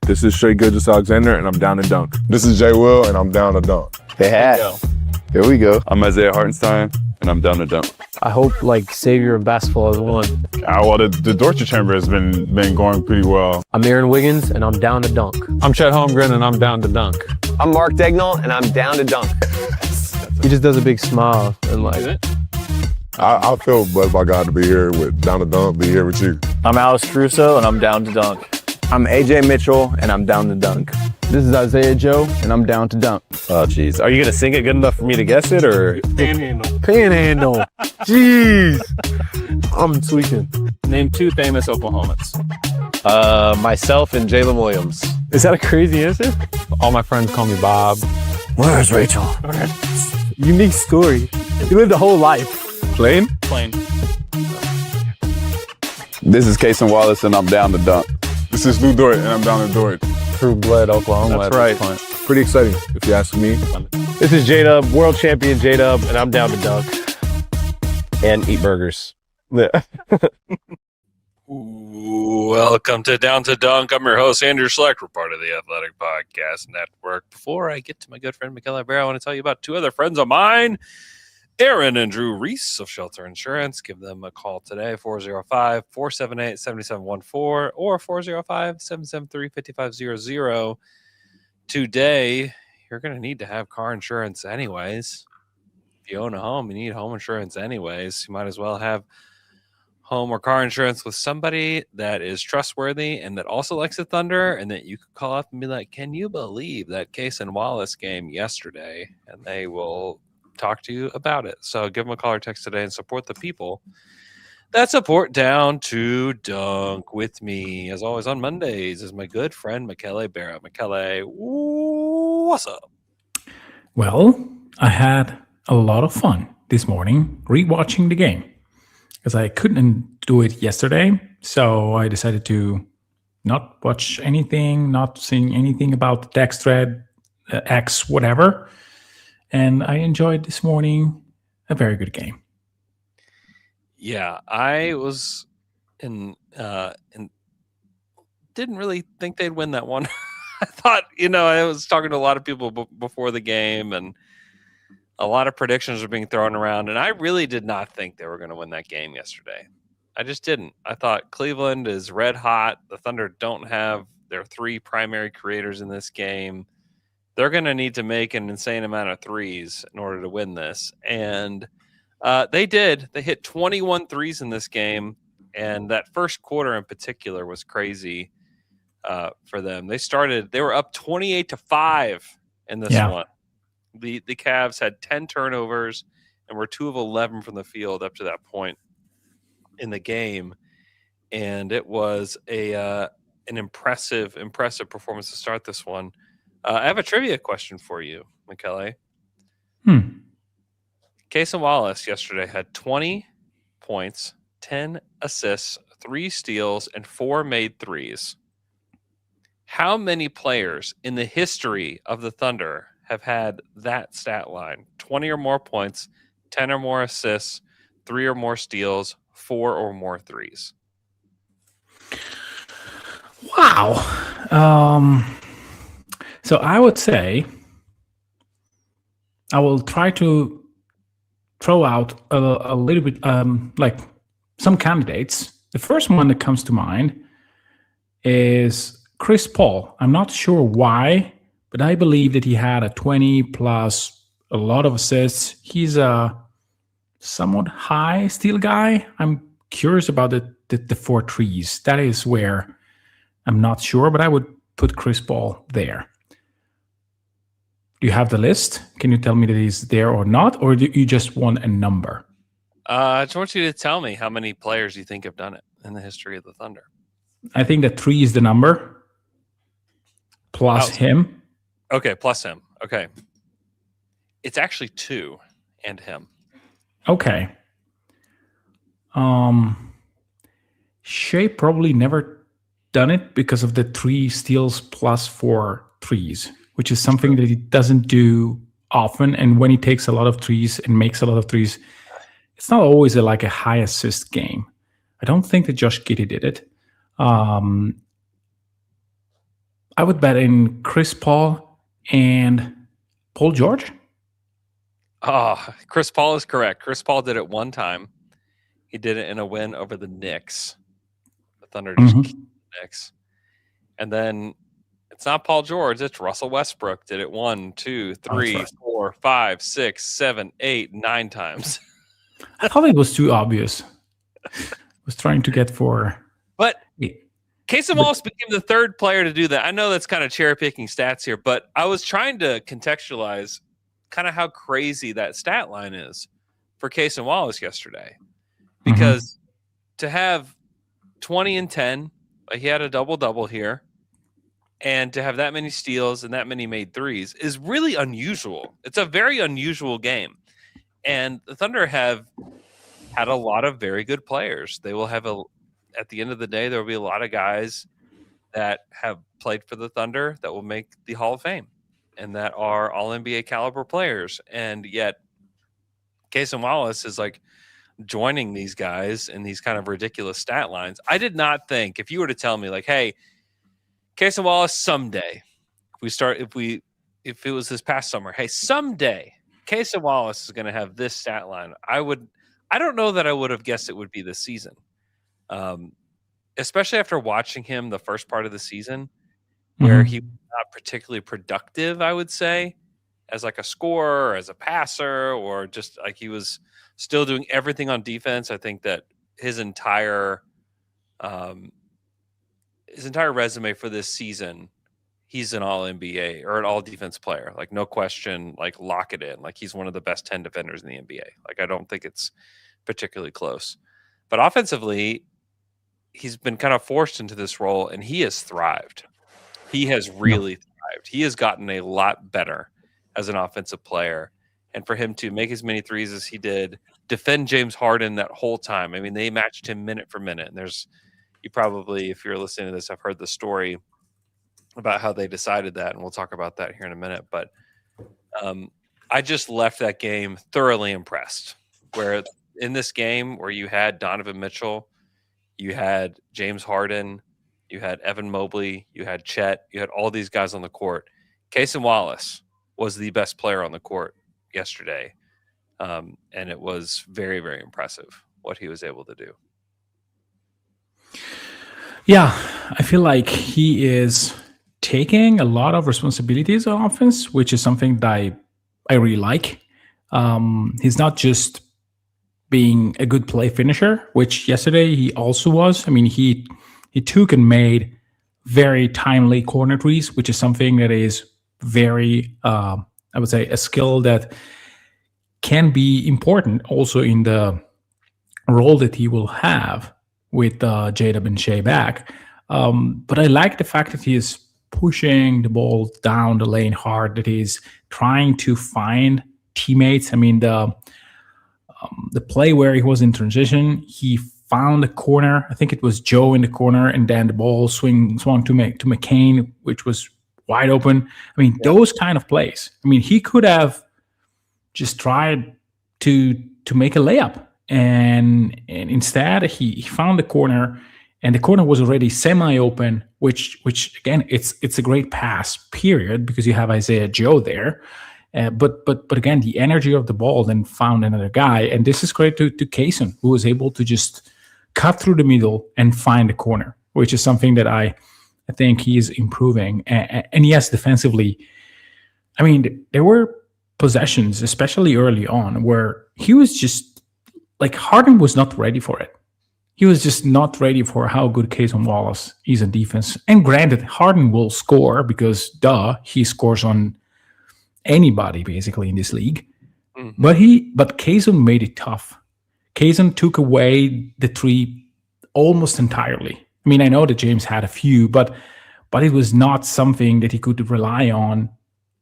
This is Shai Alexander, and I'm down to dunk. This is Jay Will, and I'm down to dunk. They had. Here we go. I'm Isaiah Hartenstein, and I'm down to dunk. I hope savior of basketball has won. Well, the Dortcher Chamber has been going pretty well. I'm Aaron Wiggins, and I'm down to dunk. I'm Chet Holmgren, and I'm down to dunk. I'm Mark Dagnall, and I'm down to dunk. He just does a big smile and I feel blessed by God to be here with Down to Dunk, be here with you. I'm Alex Caruso, and I'm down to dunk. I'm AJ Mitchell, and I'm down to dunk. This is Isaiah Joe, and I'm down to dunk. Oh, jeez. Are you going to sing it good enough for me to guess it, or? Panhandle. Jeez. I'm tweaking. Name 2 famous Oklahomans. Myself and Jalen Williams. Is that a crazy answer? All my friends call me Bob. Where's Rachel? Unique story. You lived a whole life. Plain? This is Kason Wallace, and I'm down to dunk. This is Lou Dort, and I'm down to Dort. True-blood Oklahoma. That's right. Pretty exciting, if you ask me. This is JDub, world champion JDub, and I'm down to dunk. And eat burgers. Welcome to Down to Dunk. I'm your host, Andrew Schlecht. We're part of the Athletic Podcast Network. Before I get to my good friend, Michele Berra, I want to tell you about 2 other friends of mine, Aaron and Drew Reese of Shelter Insurance. Give them a call today, 405-478-7714 or 405-773-5500. Today, you're going to need to have car insurance anyways. If you own a home, you need home insurance anyways. You might as well have home or car insurance with somebody that is trustworthy and that also likes the Thunder, and that you could call up and be like, can you believe that Kason Wallace game yesterday? And they will talk to you about it. So give them a call or text today and support the people that support Down to Dunk. With me, as always, on Mondays is my good friend Michele Berra. Michele, what's up? Well, I had a lot of fun this morning rewatching the game because I couldn't do it yesterday. So I decided to not watch anything, not seeing anything about the text thread, X, whatever. And I enjoyed this morning a very good game. Yeah, I was in didn't really think they'd win that one. I thought, I was talking to a lot of people before the game, and a lot of predictions were being thrown around, and I really did not think they were going to win that game yesterday. I just didn't. I thought Cleveland is red hot. The Thunder don't have their 3 primary creators in this game. They're going to need to make an insane amount of threes in order to win this. And they did. They hit 21 threes in this game. And that first quarter in particular was crazy for them. They were up 28-5 in this one. The Cavs had 10 turnovers and were 2 of 11 from the field up to that point in the game. And it was an impressive performance to start this one. I have a trivia question for you, Michele. Kason Wallace yesterday had 20 points, 10 assists, 3 steals, and 4 made threes. How many players in the history of the Thunder have had that stat line? 20 or more points, 10 or more assists, 3 or more steals, 4 or more threes. Wow. So I would say I will try to throw out a little bit some candidates. The first one that comes to mind is Chris Paul. I'm not sure why, but I believe that he had a 20 plus a lot of assists. He's a somewhat high steal guy. I'm curious about the 4 threes. That is where I'm not sure, but I would put Chris Paul there. Do you have the list? Can you tell me that he's there or not? Or do you just want a number? I just want you to tell me how many players you think have done it in the history of the Thunder. I think that 3 is the number. Plus him. Okay, plus him. Okay. It's actually 2 and him. Okay. Shai probably never done it because of the 3 steals plus 4 threes, which is something that he doesn't do often. And when he takes a lot of threes and makes a lot of threes, it's not always a high assist game. I don't think that Josh Giddey did it. I would bet in Chris Paul and Paul George. Oh, Chris Paul is correct. Chris Paul did it one time. He did it in a win over the Knicks. The Thunder just Mhm. killed the Knicks. And then it's not Paul George, it's Russell Westbrook. Did it 1, 2, 3, right. 4, 5, 6, 7, 8, 9 times. I thought it was too obvious. I was trying to get for. But Yeah. Casey Wallace became the third player to do that. I know that's kind of cherry picking stats here, but I was trying to contextualize kind of how crazy that stat line is for Casey Wallace yesterday. Because to have 20 and 10, like he had a double-double here, and to have that many steals and that many made threes is really unusual. It's a very unusual game. And the Thunder have had a lot of very good players. They will have at the end of the day, there will be a lot of guys that have played for the Thunder that will make the Hall of Fame and that are all NBA caliber players. And yet Casey Wallace is like joining these guys in these kind of ridiculous stat lines. I did not think, if you were to tell me like, hey, Casey Wallace someday, if it was this past summer, hey, someday Casey Wallace is going to have this stat line, I don't know that I would have guessed it would be this season. Especially after watching him the first part of the season where he was not particularly productive, I would say, as like a scorer or as a passer, or just like he was still doing everything on defense. I think that his entire resume for this season, he's an all NBA or an all defense player. Like no question, like lock it in. Like he's one of the best 10 defenders in the NBA. Like I don't think it's particularly close. But offensively, he's been kind of forced into this role and he has thrived. He has really thrived. He has gotten a lot better as an offensive player. And for him to make as many threes as he did, defend James Harden that whole time. I mean, they matched him minute for minute. And you probably, if you're listening to this, I've heard the story about how they decided that. And we'll talk about that here in a minute. But I just left that game thoroughly impressed. Where in this game where you had Donovan Mitchell, you had James Harden, you had Evan Mobley, you had Chet, you had all these guys on the court. Casey Wallace was the best player on the court yesterday. And it was very, very impressive what he was able to do. Yeah, I feel like he is taking a lot of responsibilities on offense, which is something that I really like. He's not just being a good play finisher, which yesterday he also was. I mean, he took and made very timely corner threes, which is something that is very, I would say, a skill that can be important also in the role that he will have with JDub and Shai back. But I like the fact that he is pushing the ball down the lane hard, that he's trying to find teammates. I mean, the play where he was in transition, he found a corner. I think it was Joe in the corner, and then the ball swung to McCain, which was wide open. I mean, those kind of plays. I mean, he could have just tried to make a layup, and instead he found the corner, and the corner was already semi-open, which again, it's a great pass, period, because you have Isaiah Joe there. But again, the energy of the ball then found another guy, and this is great to Kaysen, who was able to just cut through the middle and find the corner, which is something that I think he is improving. And yes, defensively, I mean, there were possessions, especially early on, where he was just like Harden was not ready for it. He was just not ready for how good Kaysen Wallace is on defense. And granted, Harden will score because he scores on anybody basically in this league. But Kaysen made it tough. Kaysen took away the three almost entirely. I mean, I know that James had a few, but it was not something that he could rely on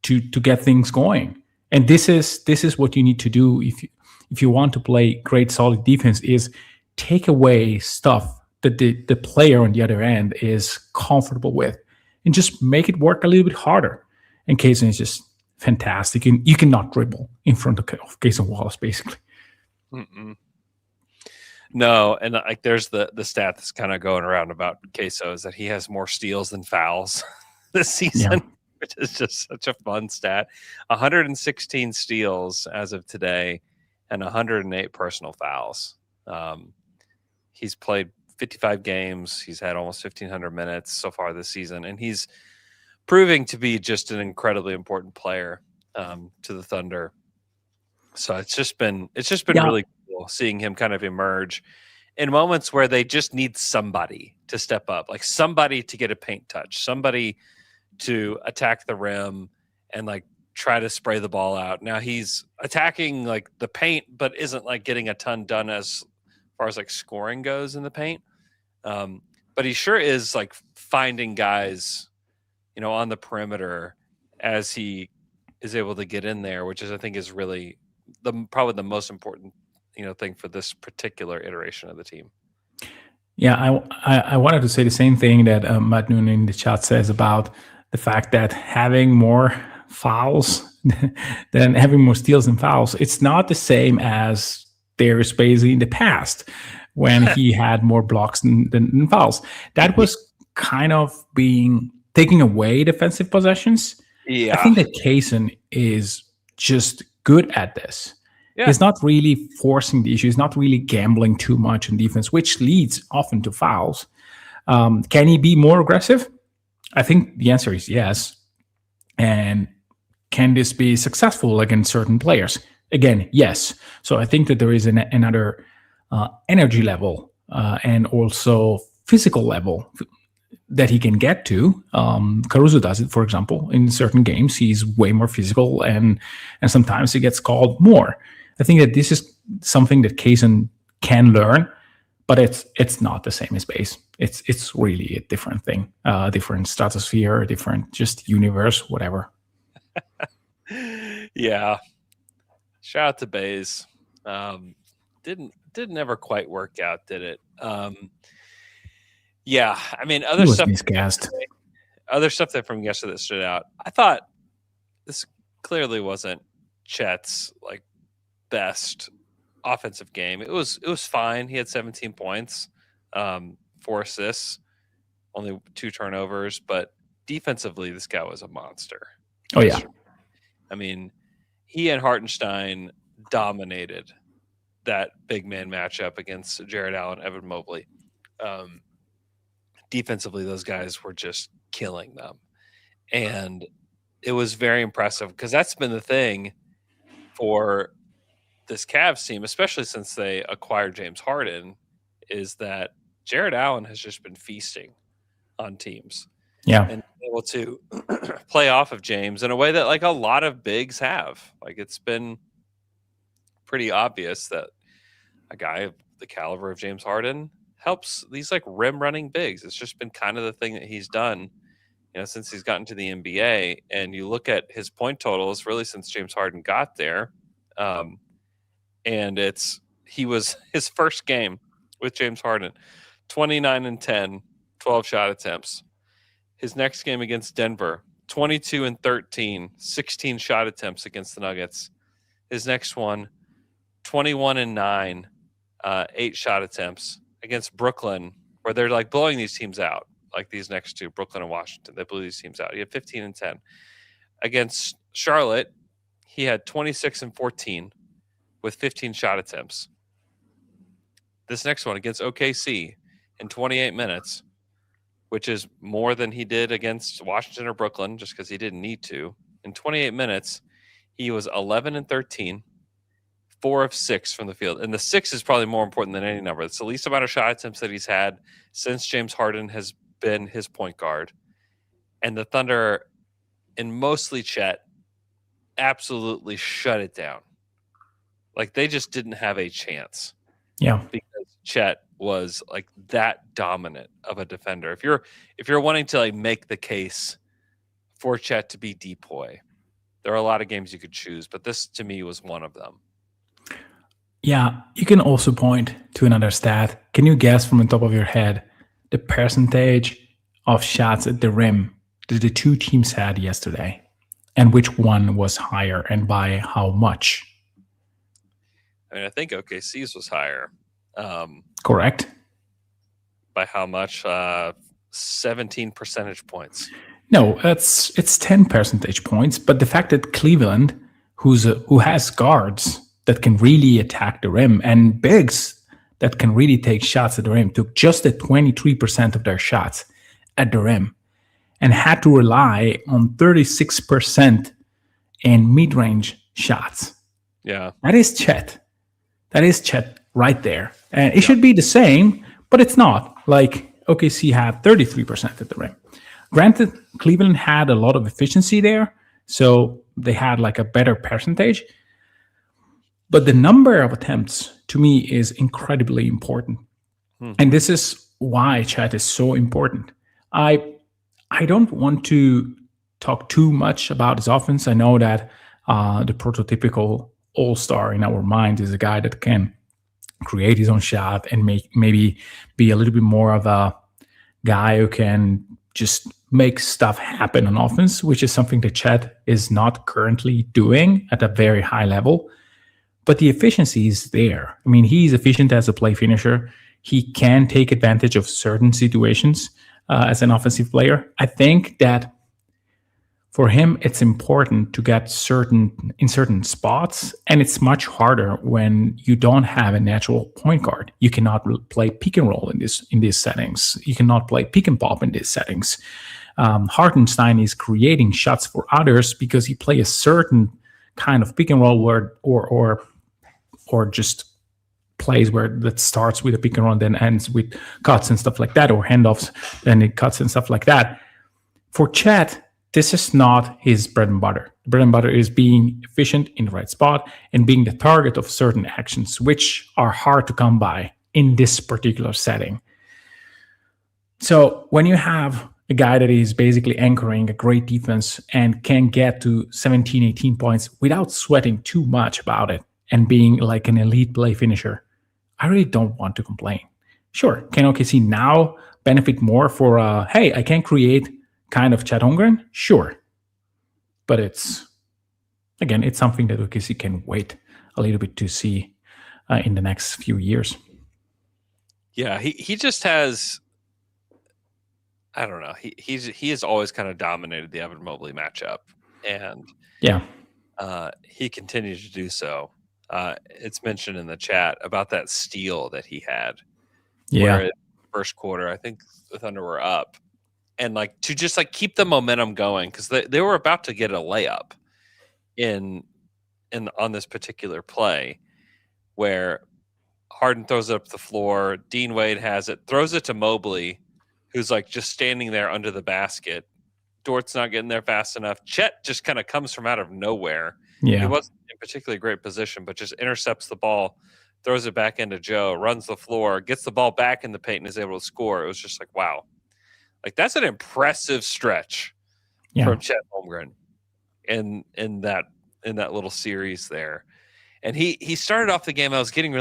to get things going. And this is what you need to do if you want to play great solid defense, is take away stuff that the player on the other end is comfortable with and just make it work a little bit harder. And Kaysen is just fantastic. And you cannot dribble in front of Kaysen Wallace, basically. No, and like there's the stat that's kind of going around about Queso is that he has more steals than fouls. this season, which is just such a fun stat. 116 steals as of today and 108 personal fouls. He's played 55 games. He's had almost 1,500 minutes so far this season, and he's proving to be just an incredibly important player to the Thunder. So it's just been really cool seeing him kind of emerge in moments where they just need somebody to step up, like somebody to get a paint touch, somebody to attack the rim and like try to spray the ball out. Now he's attacking like the paint, but isn't like getting a ton done as far as like scoring goes in the paint. But he sure is like finding guys, on the perimeter as he is able to get in there, which is, I think, is really probably the most important, thing for this particular iteration of the team. Yeah, I wanted to say the same thing that Matt Noon in the chat says about the fact that having more fouls than having more steals and fouls, it's not the same as Darius Bazley in the past when he had more blocks than fouls. That was kind of taking away defensive possessions. Yeah. I think that Kaysen is just good at this. Yeah. He's not really forcing the issue. He's not really gambling too much in defense, which leads often to fouls. Can he be more aggressive? I think the answer is yes. And can this be successful against certain players? Again, yes. So I think that there is another energy level and also physical level that he can get to. Caruso does it, for example. In certain games, he's way more physical, and sometimes he gets called more. I think that this is something that Kaysen can learn, but it's not the same as Baze. It's really a different thing, different stratosphere, different just universe, whatever. Yeah. Shout out to Baze. Didn't ever quite work out, did it? Yeah, I mean, other stuff that from yesterday that stood out. I thought this clearly wasn't Chet's like best offensive game. It was fine. He had 17 points, 4 assists, only 2 turnovers, but defensively, this guy was a monster. Oh yeah, I mean, he and Hartenstein dominated that big man matchup against Jared Allen, Evan Mobley. Defensively, those guys were just killing them. And it was very impressive because that's been the thing for this Cavs team, especially since they acquired James Harden, is that Jared Allen has just been feasting on teams. Yeah. And able to play off of James in a way that like a lot of bigs have. Like it's been pretty obvious that a guy of the caliber of James Harden helps these like rim running bigs. It's just been kind of the thing that he's done, since he's gotten to the NBA. And you look at his point totals really since James Harden got there. And he was his first game with James Harden, 29-10, 12 shot attempts. His next game against Denver, 22-13, 16 shot attempts against the Nuggets. His next one, 21-9, 8 shot attempts against Brooklyn, where they're like blowing these teams out, like these next two, Brooklyn and Washington. They blew these teams out. He had 15-10. Against Charlotte, he had 26-14 with 15 shot attempts. This next one against OKC in 28 minutes, which is more than he did against Washington or Brooklyn, just because he didn't need to. In 28 minutes, he was 11-13, 4 of 6 from the field. And the 6 is probably more important than any number. It's the least amount of shot attempts that he's had since James Harden has been his point guard. And the Thunder, and mostly Chet, absolutely shut it down. Like they just didn't have a chance. Yeah. Because Chet was like that dominant of a defender. If you're wanting to like make the case for Chet to be depoy, there are a lot of games you could choose, but this to me was one of them. Yeah, you can also point to another stat. Can you guess from the top of your head the percentage of shots at the rim that the two teams had yesterday, and which one was higher and by how much? I mean, I think OKC's was higher. Correct. By how much? 17 percentage points. No, it's 10 percentage points. But the fact that Cleveland, who has guards that can really attack the rim and bigs that can really take shots at the rim, took just at 23% of their shots at the rim and had to rely on 36% in mid-range shots. Yeah. That is Chet. That is Chet right there. And it should be the same, but it's not. Like OKC had 33% at the rim. Granted, Cleveland had a lot of efficiency there, so they had like a better percentage. But the number of attempts to me is incredibly important. And this is why Chet is so important. I don't want to talk too much about his offense. I know that the prototypical all-star in our mind is a guy that can create his own shot and maybe be a little bit more of a guy who can just make stuff happen on offense, which is something that Chet is not currently doing at a very high level. But the efficiency is there. I mean, he's efficient as a play finisher. He can take advantage of certain situations as an offensive player. I think that for him, it's important to get in certain spots, and it's much harder when you don't have a natural point guard. You cannot play pick and roll in these settings. You cannot play pick and pop in these settings. Hartenstein is creating shots for others because he plays a certain kind of pick and roll where or just plays where that starts with a pick and roll and then ends with cuts and stuff like that, or handoffs, then it cuts and stuff like that. For Chet, this is not his bread and butter. The bread and butter is being efficient in the right spot and being the target of certain actions, which are hard to come by in this particular setting. So when you have a guy that is basically anchoring a great defense and can get to 17, 18 points without sweating too much about it and being like an elite play finisher, I really don't want to complain. Sure, can OKC now benefit more for, hey, I can create kind of Chet Holmgren? Sure. But it's something that OKC can wait a little bit to see in the next few years. Yeah, he just has, I don't know. He has always kind of dominated the Evan Mobley matchup, and he continues to do so. It's mentioned in the chat about that steal that he had. Yeah, where first quarter, I think the Thunder were up, and like to just like keep the momentum going because they were about to get a layup on this particular play where Harden throws it up the floor. Dean Wade has it, throws it to Mobley, who's like just standing there under the basket. Dort's not getting there fast enough. Chet just kind of comes from out of nowhere. Yeah. He wasn't in particularly great position, but just intercepts the ball, throws it back into Joe, runs the floor, gets the ball back in the paint, and is able to score. It was just like, wow. Like, that's an impressive stretch from Chet Holmgren in that little series there. And he started off the game. I was getting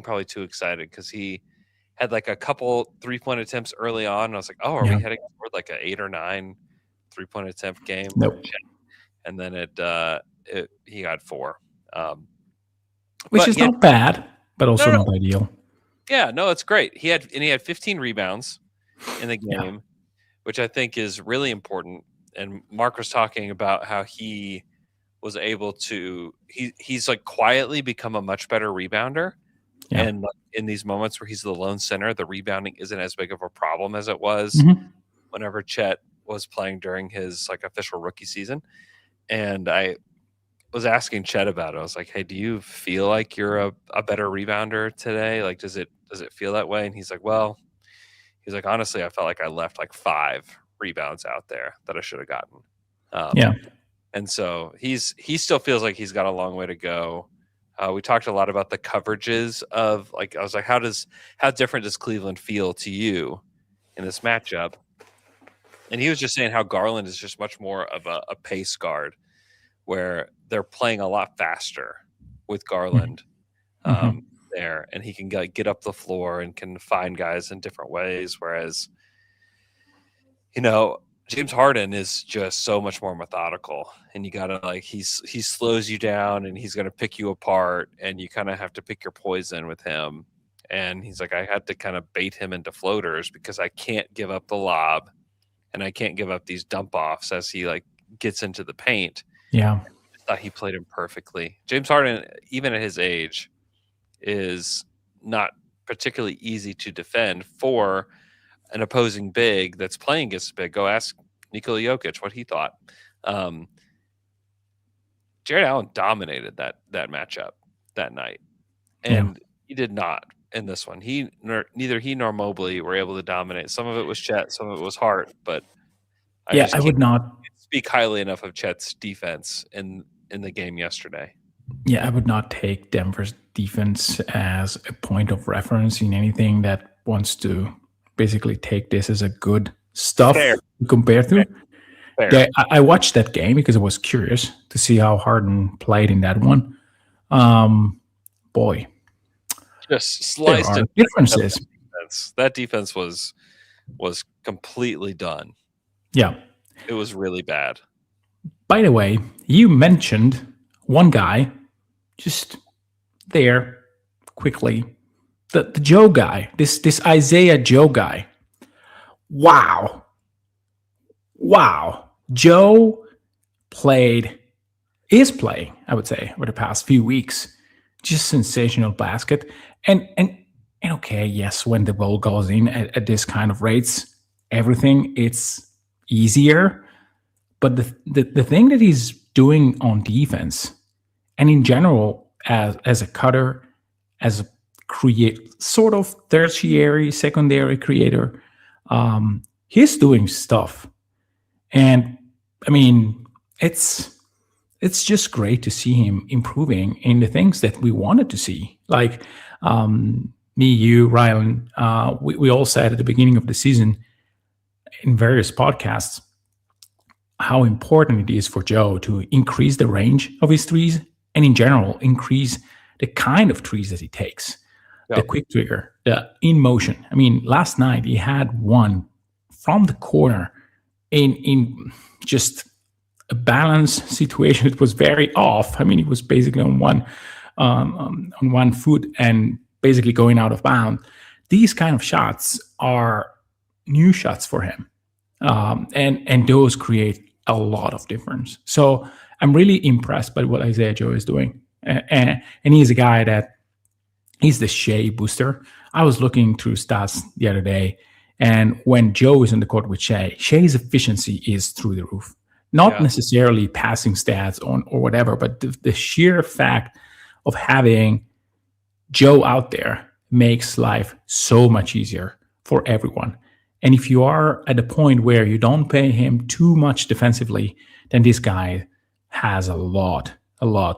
probably too excited because he had like a couple 3-point attempts early on. And I was like, oh, are we heading toward like an 8 or 9 3-point attempt game? Nope. And then he got 4. Which is not bad, but also not ideal. Yeah, no, it's great. He had 15 rebounds in the game, which I think is really important. And Mark was talking about how he was able to he's like quietly become a much better rebounder. Yeah. And in these moments where he's the lone center, the rebounding isn't as big of a problem as it was whenever Chet was playing during his like official rookie season. And I was asking Chet about it. I was like, hey, do you feel like you're a better rebounder today? Like, does it feel that way? And he's like, well, honestly, I felt like I left like 5 rebounds out there that I should have gotten. And so he still feels like he's got a long way to go. We talked a lot about the coverages of like, I was like, how different does Cleveland feel to you in this matchup? And he was just saying how Garland is just much more of a pace guard where they're playing a lot faster with Garland there, and he can get up the floor and can find guys in different ways. Whereas, James Harden is just so much more methodical, and you gotta like he slows you down and he's gonna pick you apart, and you kind of have to pick your poison with him. And he's like, I had to kind of bait him into floaters because I can't give up the lob and I can't give up these dump offs as he like gets into the paint. Yeah. I thought he played him perfectly. James Harden, even at his age, is not particularly easy to defend for an opposing big that's playing against big. Go ask Nikola Jokic what he thought. Jared Allen dominated that matchup that night, and he did not in this one. Neither he nor Mobley were able to dominate. Some of it was Chet, some of it was Hart, but I would not speak highly enough of Chet's defense in the game yesterday. Yeah, I would not take Denver's defense as a point of reference in anything that wants to basically take this as a good stuff to compare to. Fair. I watched that game because I was curious to see how Harden played in that one. Boy, just sliced there are it. Differences. That defense was completely done. Yeah, it was really bad. By the way, you mentioned one guy just there quickly, the Joe guy, this Isaiah Joe guy. Wow, Joe is playing, I would say, over the past few weeks, just sensational basket. And okay, yes, when the ball goes in at this kind of rates, everything it's easier. But the thing that he's doing on defense and in general as a cutter, as a sort of tertiary, secondary creator, he's doing stuff. And I mean, it's just great to see him improving in the things that we wanted to see. Like me, you, Rylan, we all said at the beginning of the season in various podcasts how important it is for Joe to increase the range of his threes and in general increase the kind of threes that he takes. Yep. The quick trigger, the in motion. I mean, last night he had one from the corner in just a balance situation. It was very off. I mean, he was basically on one foot and basically going out of bounds. These kind of shots are new shots for him, and those create a lot of difference. So I'm really impressed by what Isaiah Joe is doing, and he's a guy that he's the Shai booster. I was looking through stats the other day, and when Joe is in the court with Shai's efficiency is through the roof. Not necessarily passing stats or whatever, but the sheer fact of having Joe out there makes life so much easier for everyone. And if you are at a point where you don't pay him too much defensively, then this guy has a lot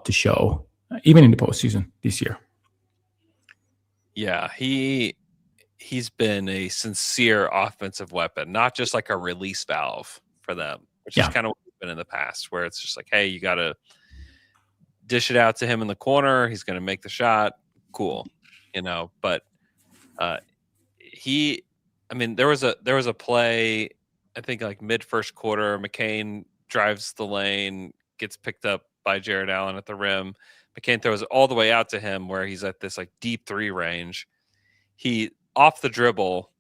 to show, even in the postseason this year. Yeah, he's been a sincere offensive weapon, not just like a release valve for them, which is kind of what it's been in the past, where it's just like, hey, you got to dish it out to him in the corner. He's going to make the shot. Cool. But there was a play, I think like mid first quarter, McCain drives the lane, gets picked up by Jared Allen at the rim. McCain throws it all the way out to him where he's at this like deep three range. He off the dribble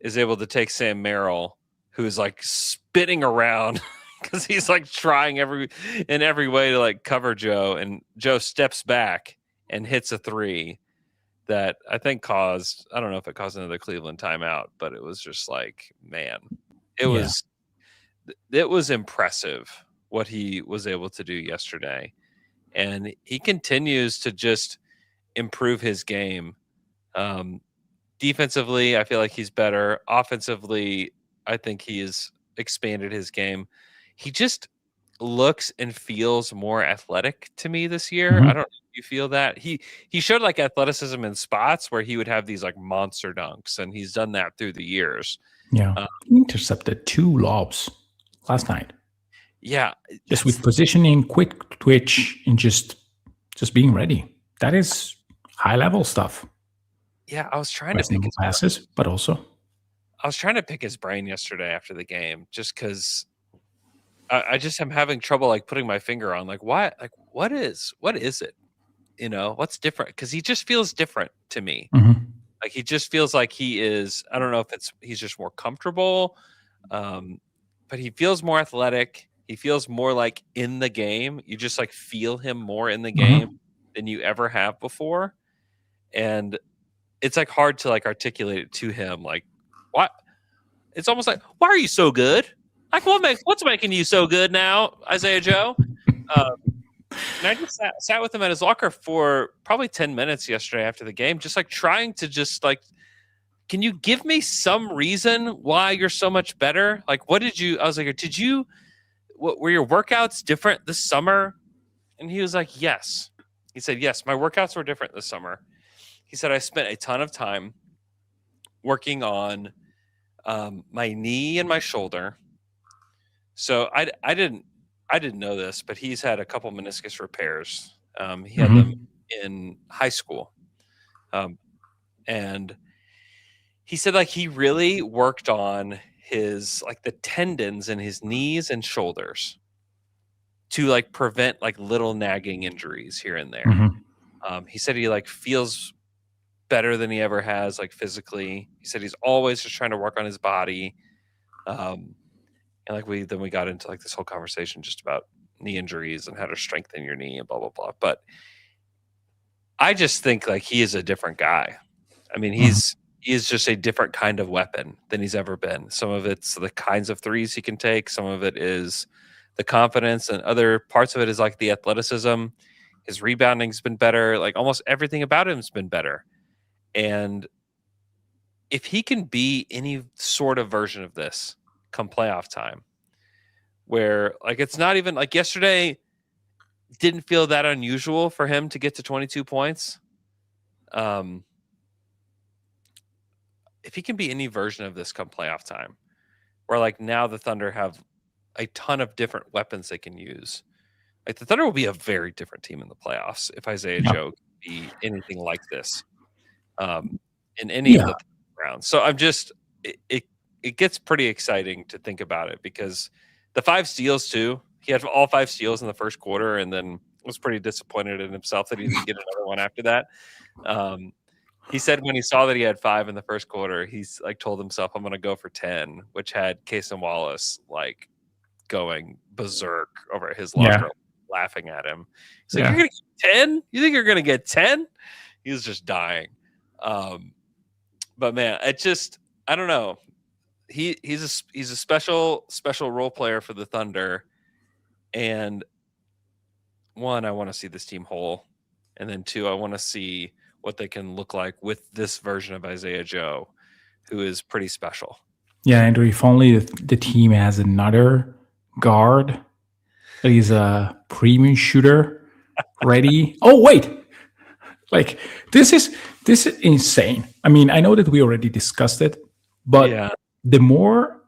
is able to take Sam Merrill, who's like spinning around because he's like trying in every way to like cover Joe, and Joe steps back and hits a three that I think I don't know if it caused another Cleveland timeout, but it was just like, man, it was impressive what he was able to do yesterday. And he continues to just improve his game. Defensively, I feel like he's better. Offensively, I think he has expanded his game. He just looks and feels more athletic to me this year. Mm-hmm. I don't know if you feel that. He showed like athleticism in spots where he would have these like monster dunks, and he's done that through the years. Yeah. He intercepted 2 lobs last night. Yeah. Just with positioning, quick twitch, and just being ready. That is high level stuff. Yeah, I was trying to pick his passes, but also I was trying to pick his brain yesterday after the game, just because I just am having trouble like putting my finger on like what is it? What's different? Because he just feels different to me. Mm-hmm. Like he just feels like he is. I don't know if he's just more comfortable. But he feels more athletic. He feels more like in the game. You just like feel him more in the game than you ever have before. And it's like hard to like articulate it to him. Like, what? It's almost like, why are you so good? Like, what's making you so good now, Isaiah Joe? And I just sat with him at his locker for probably 10 minutes yesterday after the game, just like trying to just like, can you give me some reason why you're so much better? Like, I was like, were your workouts different this summer? And he was like, yes. He said, yes, my workouts were different this summer. He said, I spent a ton of time working on my knee and my shoulder. So I didn't know this, but he's had a couple meniscus repairs. He had them in high school. And he said like he really worked on his like the tendons in his knees and shoulders to like prevent like little nagging injuries here and there. He said he like feels better than he ever has like physically. He said he's always just trying to work on his body. And like we got into like this whole conversation just about knee injuries and how to strengthen your knee and blah blah blah. But I just think like he is a different guy. I mean, he is just a different kind of weapon than he's ever been. Some of it's the kinds of threes he can take. Some of it is the confidence, and other parts of it is like the athleticism. His rebounding's been better. Like almost everything about him's been better. And if he can be any sort of version of this come playoff time, where like it's not even like yesterday didn't feel that unusual for him to get to 22 points. If he can be any version of this come playoff time, where like now the Thunder have a ton of different weapons they can use, like the Thunder will be a very different team in the playoffs if Isaiah Joe can be anything like this in any of the rounds. So I'm just it gets pretty exciting to think about it, because the 5 steals too. He had all 5 steals in the first quarter, and then was pretty disappointed in himself that he didn't get another one after that. He said when he saw that he had 5 in the first quarter, he's like told himself, "I'm going to go for 10," which had Cason Wallace like going berserk over at his locker, laughing at him. He's like, "You're going to get 10? You think you're going to get 10?" He was just dying. But man, it just, I don't know. He's a special role player for the Thunder, and 1, I want to see this team whole, and then 2, I want to see what they can look like with this version of Isaiah Joe, who is pretty special. Yeah, Andrew, if only the team has another guard that is a premium shooter ready. Oh wait, like this is insane. I mean, I know that we already discussed it, but the more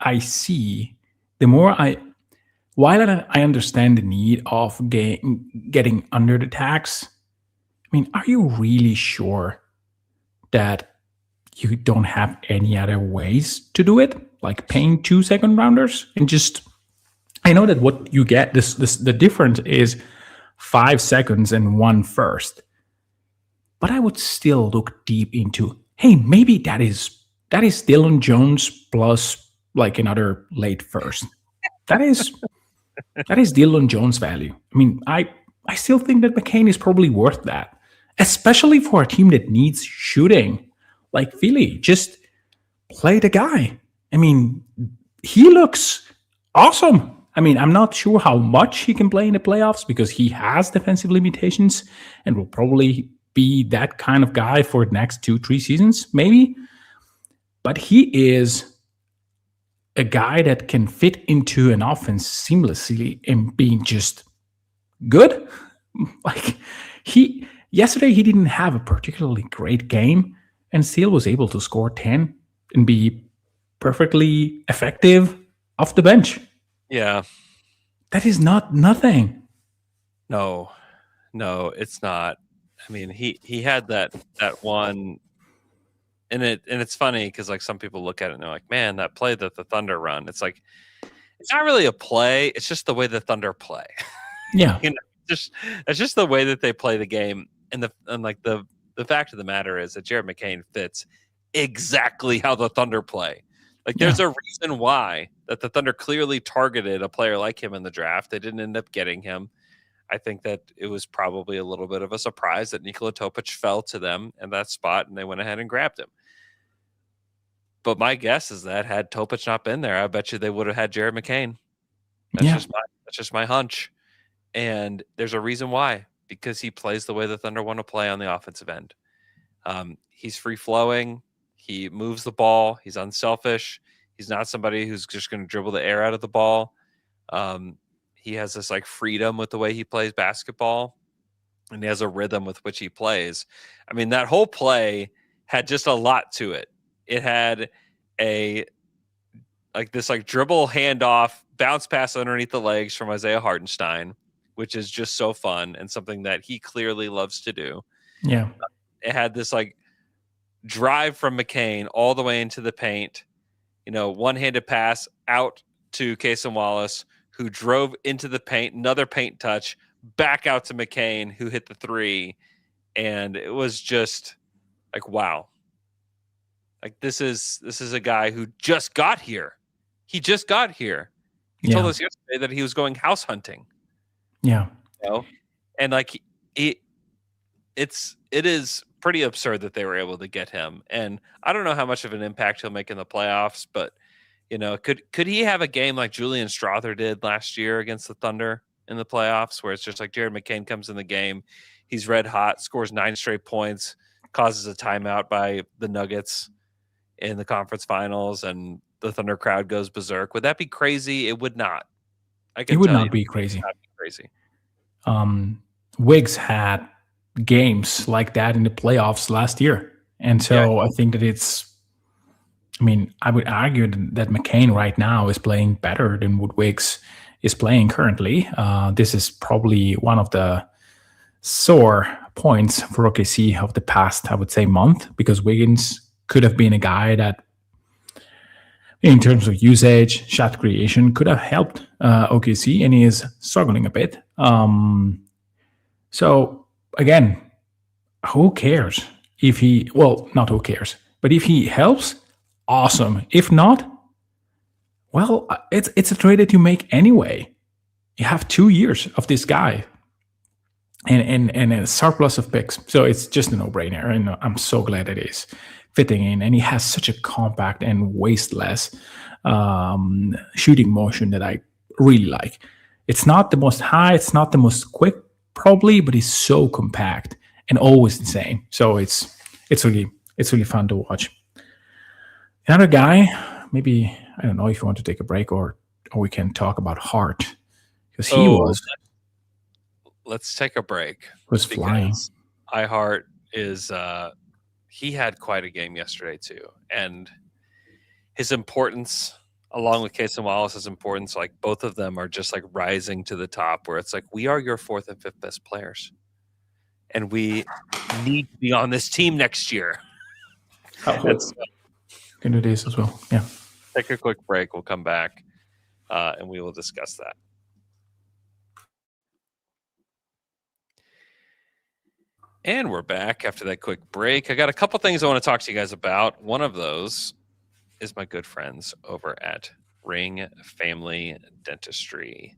I see, while I understand the need of getting under the tax, I mean, are you really sure that you don't have any other ways to do it? Like paying 2 second rounders and just, I know that what you get, the difference is 5 seconds and 1 first. But I would still look deep into, hey, maybe that is Dylan Jones plus like another late first. That is Dylan Jones value. I mean, I still think that McCain is probably worth that, especially for a team that needs shooting like Philly. Just play the guy. I mean, he looks awesome. I mean, I'm not sure how much he can play in the playoffs because he has defensive limitations and will probably be that kind of guy for the next 2-3 seasons, maybe. But he is a guy that can fit into an offense seamlessly and being just good. Like yesterday, he didn't have a particularly great game and still was able to score 10 and be perfectly effective off the bench. Yeah. That is not nothing. No, it's not. I mean, he had that one, and it's funny because like some people look at it and they're like, man, that play that the Thunder run. It's like, it's not really a play. It's just the way the Thunder play. Yeah. It's just the way that they play the game. And the fact of the matter is that Jared McCain fits exactly how the Thunder play. Like, there's a reason why that the Thunder clearly targeted a player like him in the draft. They didn't end up getting him. I think that it was probably a little bit of a surprise that Nikola Topic fell to them in that spot, and they went ahead and grabbed him. But my guess is that had Topic not been there, I bet you they would have had Jared McCain. That's just my hunch. And there's a reason why, because he plays the way the Thunder want to play on the offensive end. He's free flowing. He moves the ball. He's unselfish. He's not somebody who's just going to dribble the air out of the ball. He has this like freedom with the way he plays basketball, and he has a rhythm with which he plays. I mean, that whole play had just a lot to it. It had this dribble handoff, bounce pass underneath the legs from Isaiah Hartenstein, which is just so fun and something that he clearly loves to do. Yeah. It had this like drive from McCain all the way into the paint, one-handed pass out to Cason Wallace, who drove into the paint, another paint touch, back out to McCain, who hit the three. And it was just like, wow. Like, this is a guy who just got here. He just got here. He told us yesterday that he was going house hunting. Yeah. And like it is pretty absurd that they were able to get him. And I don't know how much of an impact he'll make in the playoffs, but could he have a game like Julian Strother did last year against the Thunder in the playoffs, where it's just like Jared McCain comes in the game, he's red hot, scores 9 straight points, causes a timeout by the Nuggets in the conference finals, and the Thunder crowd goes berserk? Would that be crazy? It would not. It would not be crazy. It would not be crazy. Wiggs had games like that in the playoffs last year. And so I think that I would argue that McCain right now is playing better than what Wiggs is playing currently. This is probably one of the sore points for OKC of the past, I would say, month, because Wiggins could have been a guy that, in terms of usage, shot creation, could have helped OKC, and he is struggling a bit. So, again, who cares if he, not who cares, but if he helps, awesome. If not, well, it's a trade that you make anyway. You have 2 years of this guy and a surplus of picks. So it's just a no-brainer, and I'm so glad it is fitting in. And he has such a compact and wasteless shooting motion that I really like. It's not the most high, it's not the most quick, probably, but it's so compact and always the same. So it's really fun to watch. Another guy, maybe, I don't know if you want to take a break or we can talk about Hart, because Let's take a break. Was flying. iHeart is he had quite a game yesterday too, and his importance, along with Cason Wallace's importance, like both of them are just like rising to the top, where it's like, we are your 4th and 5th best players, and we need to be on this team next year. Can do this as well. Yeah. Take a quick break. We'll come back and we will discuss that. And we're back after that quick break. I got a couple things I want to talk to you guys about. One of those is my good friends over at Ring Family Dentistry.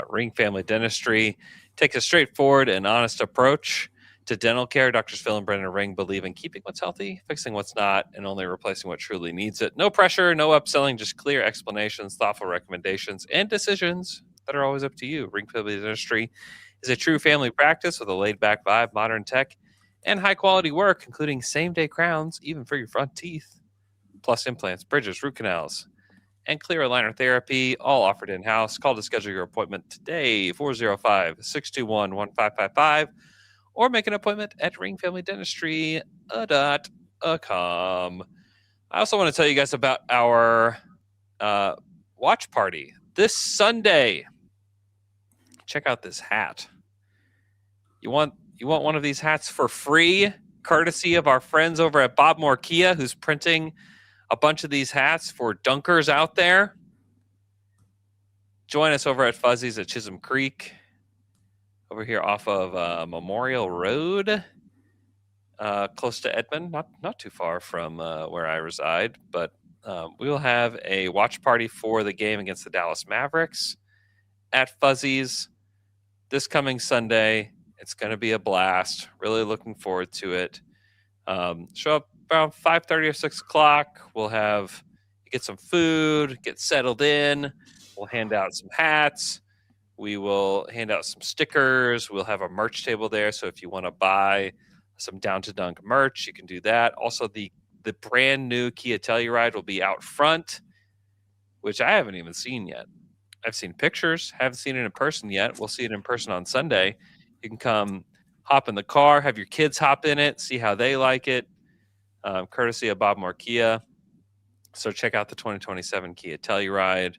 Ring Family Dentistry takes a straightforward and honest approach to dental care. Doctors Phil and Brendan Ring believe in keeping what's healthy, fixing what's not, and only replacing what truly needs it. No pressure, no upselling, just clear explanations, thoughtful recommendations, and decisions that are always up to you. Ring Family Dentistry is a true family practice with a laid-back vibe, modern tech, and high-quality work, including same-day crowns, even for your front teeth, plus implants, bridges, root canals, and clear aligner therapy, all offered in-house. Call to schedule your appointment today, 405-621-1555, or make an appointment at ringfamilydentistry.com. I also want to tell you guys about our watch party this Sunday. Check out this hat. You want one of these hats for free, courtesy of our friends over at Bob Moore Kia, who's printing a bunch of these hats for dunkers out there. Join us over at Fuzzy's at Chisholm Creek, over here off of Memorial Road, close to Edmond, not too far from where I reside, but We will have a watch party for the game against the Dallas Mavericks at Fuzzy's this coming Sunday. It's going to be a blast. Really looking forward to it. Show up around 5:30 or 6 o'clock. We'll get some food, get settled in. We'll hand out some hats. We will hand out some stickers. We'll have a merch table there. So if you want to buy some Down to Dunk merch, you can do that. Also, the brand new Kia Telluride will be out front, which I haven't even seen yet. I've seen pictures, haven't seen it in person yet. We'll see it in person on Sunday. You can come hop in the car, have your kids hop in it, see how they like it, courtesy of Bob Moore Kia. So check out the 2027 Kia Telluride.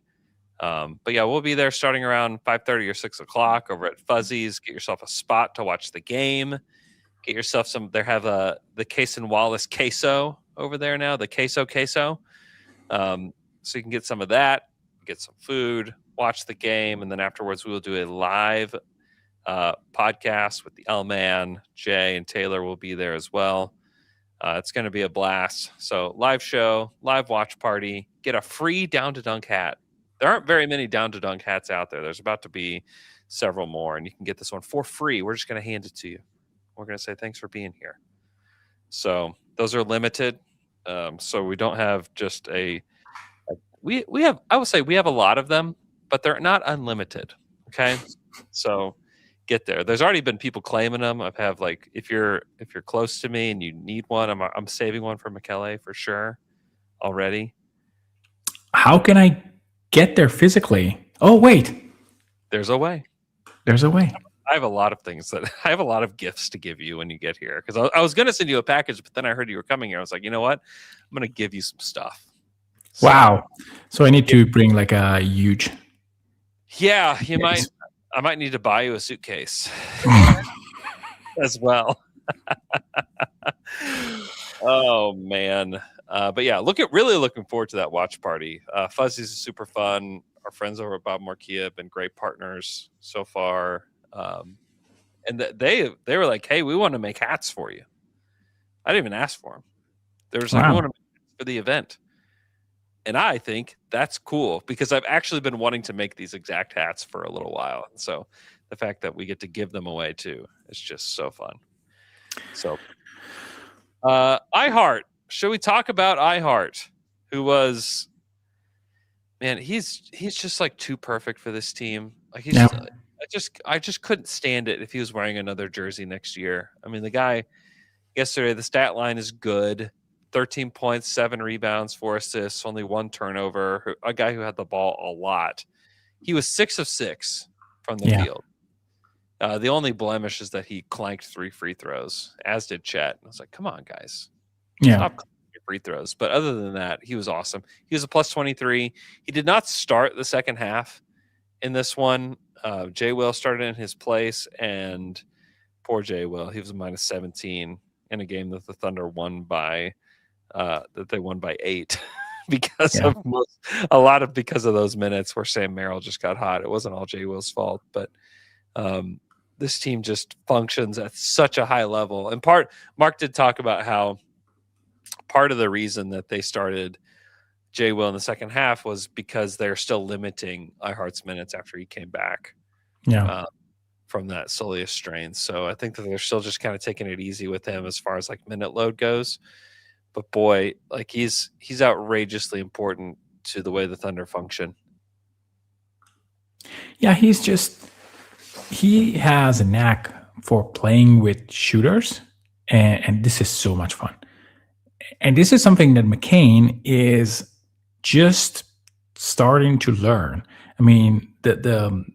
But yeah, we'll be there starting around 5:30 or 6 o'clock over at Fuzzy's. Get yourself a spot to watch the game. Get yourself some. They have the Case and Wallace queso over there now, the queso. So you can get some of that, get some food, watch the game, and then afterwards we will do a live podcast with the L-Man. Jay and Taylor will be there as well. It's going to be a blast. So live show, live watch party, get a free Down to Dunk hat. There aren't very many Down to Dunk hats out there. There's about to be several more, and you can get this one for free. We're just going to hand it to you. We're going to say thanks for being here. So those are limited. So we don't have just we have, I would say we have a lot of them, but they're not unlimited. Okay. So get there. There's already been people claiming them. I've have like, if you're close to me and you need one, I'm saving one for Michele for sure already. How can I get there physically? Oh, wait. There's a way. There's a way. I have a lot of things I have a lot of gifts to give you when you get here. Because I was going to send you a package, but then I heard you were coming here. I was like, you know what? I'm going to give you some stuff. So, wow. So I need to bring like a huge. Yeah, I might need to buy you a suitcase as well. Oh man. But yeah, really looking forward to that watch party. Fuzzy's is super fun. Our friends over at Bob Moore Kia have been great partners so far. And they were like, hey, we want to make hats for you. I didn't even ask for them. They were just like, we want to make hats for the event. And I think that's cool because I've actually been wanting to make these exact hats for a little while. And so the fact that we get to give them away too is just so fun. So iHeart. Should we talk about iHeart, who was, man, he's just like too perfect for this team. Like I just couldn't stand it if he was wearing another jersey next year. I mean, the guy yesterday, the stat line is good. 13 points, 7 rebounds, 4 assists, only 1 turnover. A guy who had the ball a lot. He was 6 of 6 from the field. The only blemish is that he clanked 3 free throws, as did Chet. I was like, come on, guys. Stop clanking free throws. But other than that, he was awesome. He was a plus 23. He did not start the second half in this one. Jay Will started in his place, and poor Jay Will. He was a minus 17 in a game that the Thunder won by 8 because of because of those minutes where Sam Merrill just got hot. It wasn't all Jay Will's fault, but this team just functions at such a high level. And Mark did talk about how part of the reason that they started Jay Will in the second half was because they're still limiting iHeart's minutes after he came back from that soleus strain. So I think that they're still just kind of taking it easy with him as far as like minute load goes. But boy, like he's outrageously important to the way the Thunder function. Yeah, he has a knack for playing with shooters, and this is so much fun. And this is something that McCain is just starting to learn. I mean, the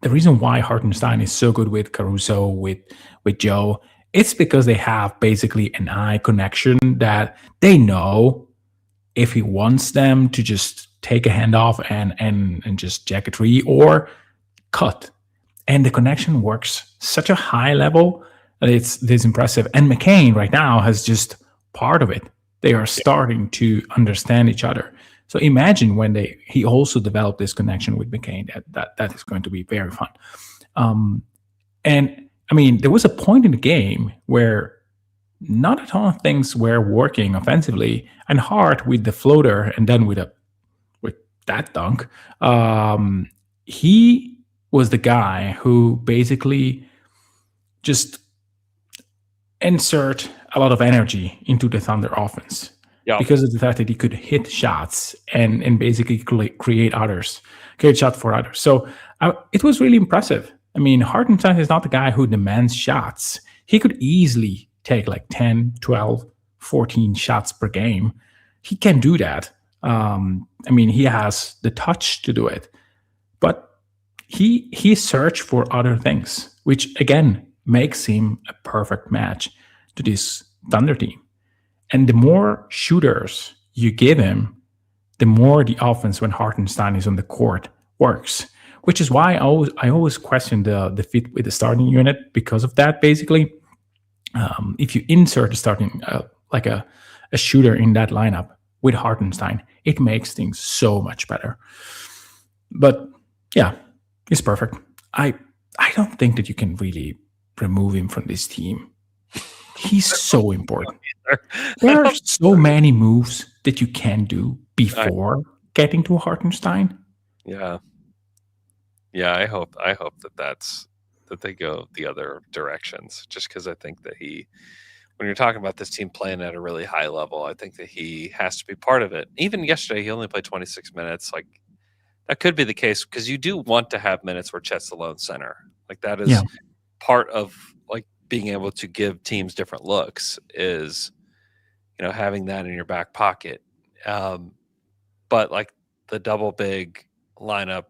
reason why Hartenstein is so good with Caruso, with Joe, it's because they have basically an eye connection that they know if he wants them to just take a handoff and just jack a three or cut. And the connection works such a high level that it's impressive. And McCain right now has just part of it. They are starting to understand each other. So imagine when he also developed this connection with McCain. That is going to be very fun. And I mean, there was a point in the game where not a ton of things were working offensively. And Hart with the floater and then with that dunk, he was the guy who basically just insert a lot of energy into the Thunder offense because of the fact that he could hit shots and basically create shots for others. So it was really impressive. I mean, Hartenstein is not the guy who demands shots. He could easily take like 10, 12, 14 shots per game. He can do that. I mean, he has the touch to do it. But he searched for other things, which again makes him a perfect match to this Thunder team. And the more shooters you give him, the more the offense when Hartenstein is on the court works. Which is why I always question the fit with the starting unit because of that. Basically, if you insert a starting like a shooter in that lineup with Hartenstein, it makes things so much better. But yeah, he's perfect. I don't think that you can really remove him from this team. He's so important. There are so many moves that you can do before getting to Hartenstein. Yeah. Yeah, I hope that they go the other directions. Just because I think that when you're talking about this team playing at a really high level, I think that he has to be part of it. Even yesterday, he only played 26 minutes. Like that could be the case because you do want to have minutes where Chet's the lone center. Like that is part of like being able to give teams different looks is, having that in your back pocket. But like the double big lineup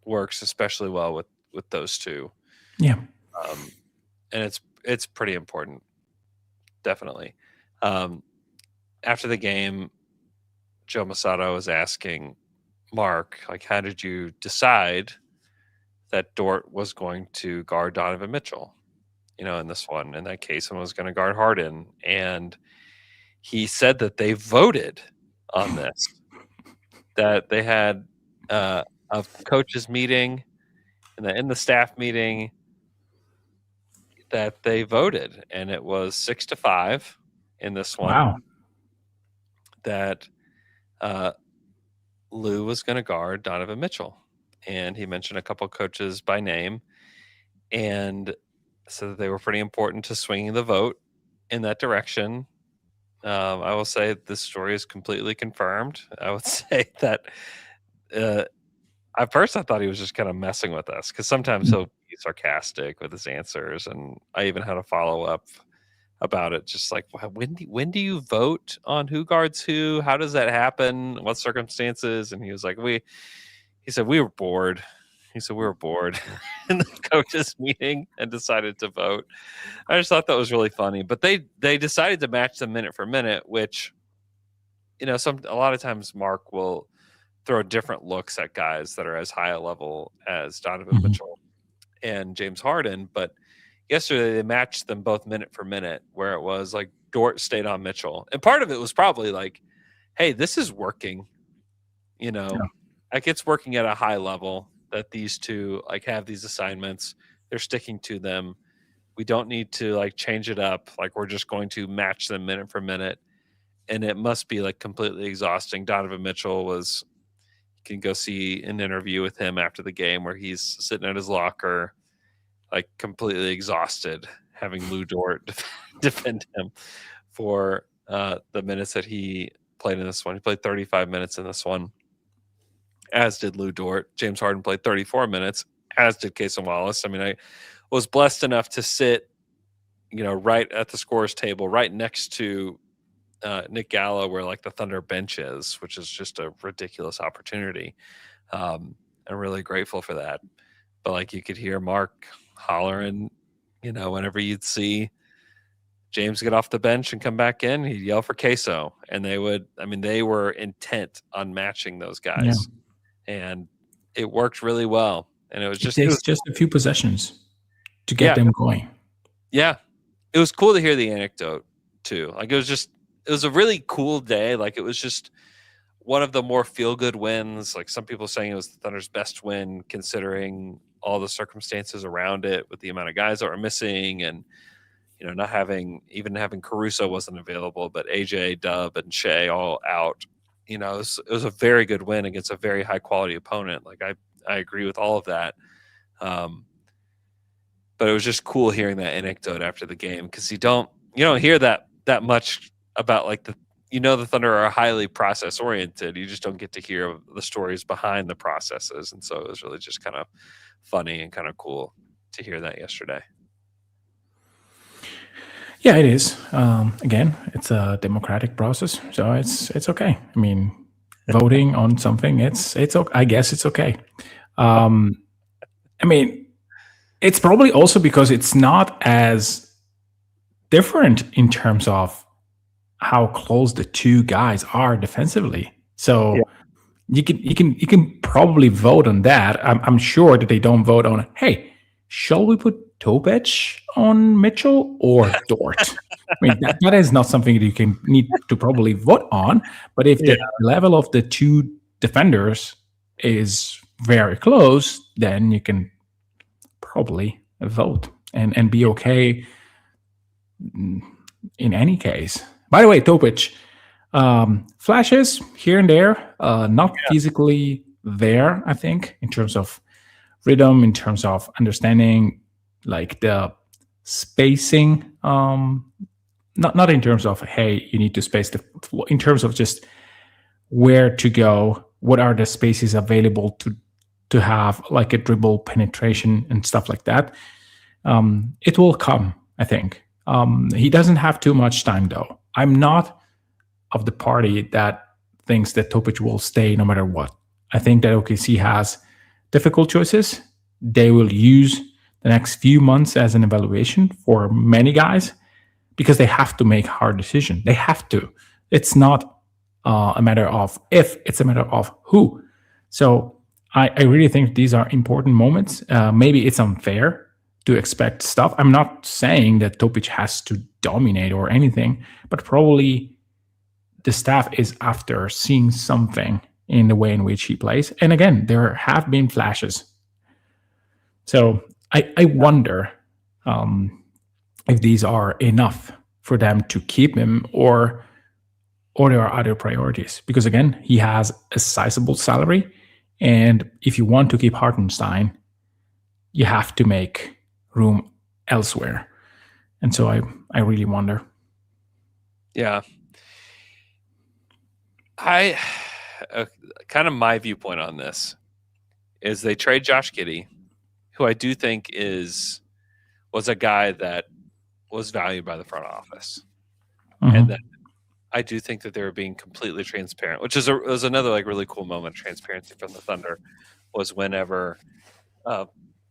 works especially well with those two. Yeah. And it's pretty important. Definitely. After the game, Joe Masato was asking Mark, like, how did you decide that Dort was going to guard Donovan Mitchell, in this one, in that case, and was going to guard Harden? And he said that they voted on this, that they had a coaches meeting and in the staff meeting that they voted, and it was 6-5 in this one. Wow. That Lou was going to guard Donovan Mitchell. And he mentioned a couple coaches by name and said that they were pretty important to swinging the vote in that direction. I will say this story is completely confirmed. I would say that at first I thought he was just kind of messing with us because sometimes he'll be sarcastic with his answers. And I even had a follow-up about it, just like, when do you vote on who guards who? How does that happen? What circumstances? And he was like, he said we were bored. He said we were bored in the coaches meeting and decided to vote. I just thought that was really funny. But they decided to match them minute for minute, which, a lot of times Mark will throw different looks at guys that are as high a level as Donovan Mitchell and James Harden. But yesterday they matched them both minute for minute, where it was like Dort stayed on Mitchell. And part of it was probably like, hey, this is working, like it's working at a high level that these two like have these assignments. They're sticking to them. We don't need to like change it up. Like we're just going to match them minute for minute. And it must be like completely exhausting. Donovan Mitchell you can go see an interview with him after the game where he's sitting at his locker, like completely exhausted, having Lou Dort defend him for the minutes that he played in this one. He played 35 minutes in this one, as did Lou Dort. James Harden played 34 minutes, as did Cason Wallace. I mean, I was blessed enough to sit, right at the scorer's table, right next to Nick Gallo, where like the Thunder bench is, which is just a ridiculous opportunity. I'm really grateful for that. But like you could hear Mark hollering, whenever you'd see James get off the bench and come back in, he'd yell for Queso. And they were intent on matching those guys. Yeah. And it worked really well. And it takes just a few possessions to get them going. Yeah. It was cool to hear the anecdote too. Like it was a really cool day. Like it was just one of the more feel-good wins. Like some people saying it was the Thunder's best win considering all the circumstances around it with the amount of guys that were missing and, not having Caruso wasn't available, but AJ, Dub, and Shai all out. It was a very good win against a very high quality opponent. Like I agree with all of that. But it was just cool hearing that anecdote after the game, because you don't hear that much about like the Thunder are highly process oriented. You just don't get to hear the stories behind the processes, and so it was really just kind of funny and kind of cool to hear that yesterday. Yeah, it is. Again, it's a democratic process, so it's okay. I mean, voting on something, it's okay. I guess it's okay. I mean, it's probably also because it's not as different in terms of how close the two guys are defensively. So you can probably vote on that. I'm sure that they don't vote on, hey, shall we put Topic on Mitchell or Dort? I mean, that is not something that you need to probably vote on. But if the level of the two defenders is very close, then you can probably vote and be okay in any case. By the way, Topic, flashes here and there, not physically there, I think, in terms of rhythm, in terms of understanding like the spacing, not in terms of, hey, you need to space the floor, in terms of just where to go, what are the spaces available to have like a dribble penetration and stuff like that. It will come, I think. He doesn't have too much time though. I'm not of the party that thinks that Topic will stay no matter what. I think that OKC has difficult choices. They will use the next few months as an evaluation for many guys because they have to make hard decisions. They have to. It's not a matter of if, it's a matter of who. So I really think these are important moments. Maybe it's unfair to expect stuff. I'm not saying that Topic has to dominate or anything, but probably the staff is after seeing something in the way in which he plays. And again, there have been flashes. So I wonder if these are enough for them to keep him or there are other priorities. Because again, he has a sizable salary. And if you want to keep Hartenstein, you have to make room elsewhere. And so I really wonder. Yeah. I kind of my viewpoint on this is they trade Josh Giddey, who I do think was a guy that was valued by the front office. Mm-hmm. And then I do think that they were being completely transparent, which was another like really cool moment. Transparency from the Thunder was whenever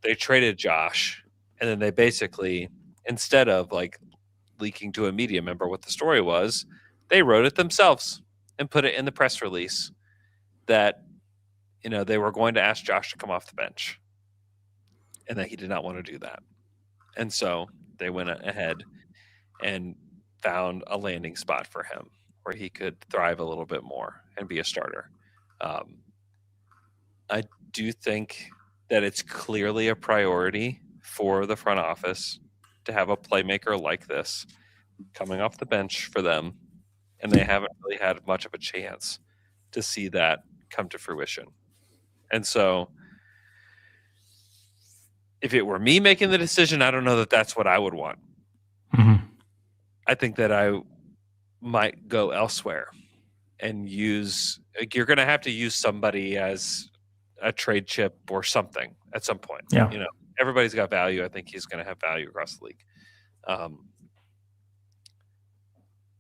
they traded Josh, and then they basically, instead of like leaking to a media member what the story was, they wrote it themselves and put it in the press release that they were going to ask Josh to come off the bench, and that he did not want to do that. And so they went ahead and found a landing spot for him where he could thrive a little bit more and be a starter. I do think that it's clearly a priority for the front office to have a playmaker like this coming off the bench for them, and they haven't really had much of a chance to see that come to fruition. And so if it were me making the decision, I don't know that that's what I would want. Mm-hmm. I think that I might go elsewhere and you're going to have to use somebody as a trade chip or something at some point. Yeah. Everybody's got value. I think he's going to have value across the league.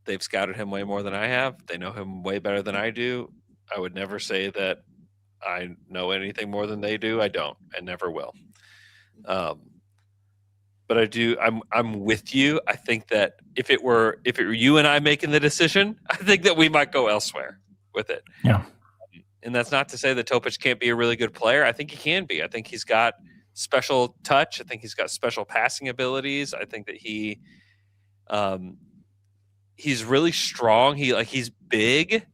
They've scouted him way more than I have. They know him way better than I do. I would never say that I know anything more than they do. I don't, and never will. But I do. I'm with you. I think that if it were you and I making the decision, I think that we might go elsewhere with it. Yeah. And that's not to say that Topic can't be a really good player. I think he can be. I think he's got special touch. I think he's got special passing abilities. I think that he's really strong. He's big.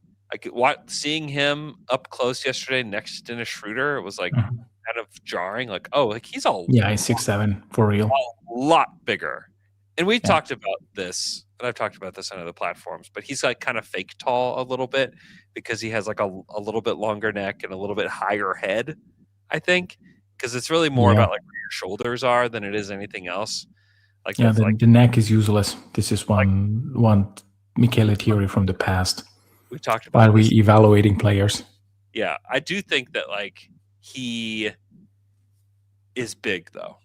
Seeing him up close yesterday next to Dennis Schroeder, it was like kind of jarring. Like, oh, like he's he's 6'7" for real. A lot bigger And we talked about this, and I've talked about this on other platforms, but he's like kind of fake tall a little bit because he has like a little bit longer neck and a little bit higher head, I think, because it's really more about like where your shoulders are than it is anything else. Like, yeah, the neck is useless. This is one Michele theory from the past. We talked about while we evaluating players. Yeah, I do think that like he is big though,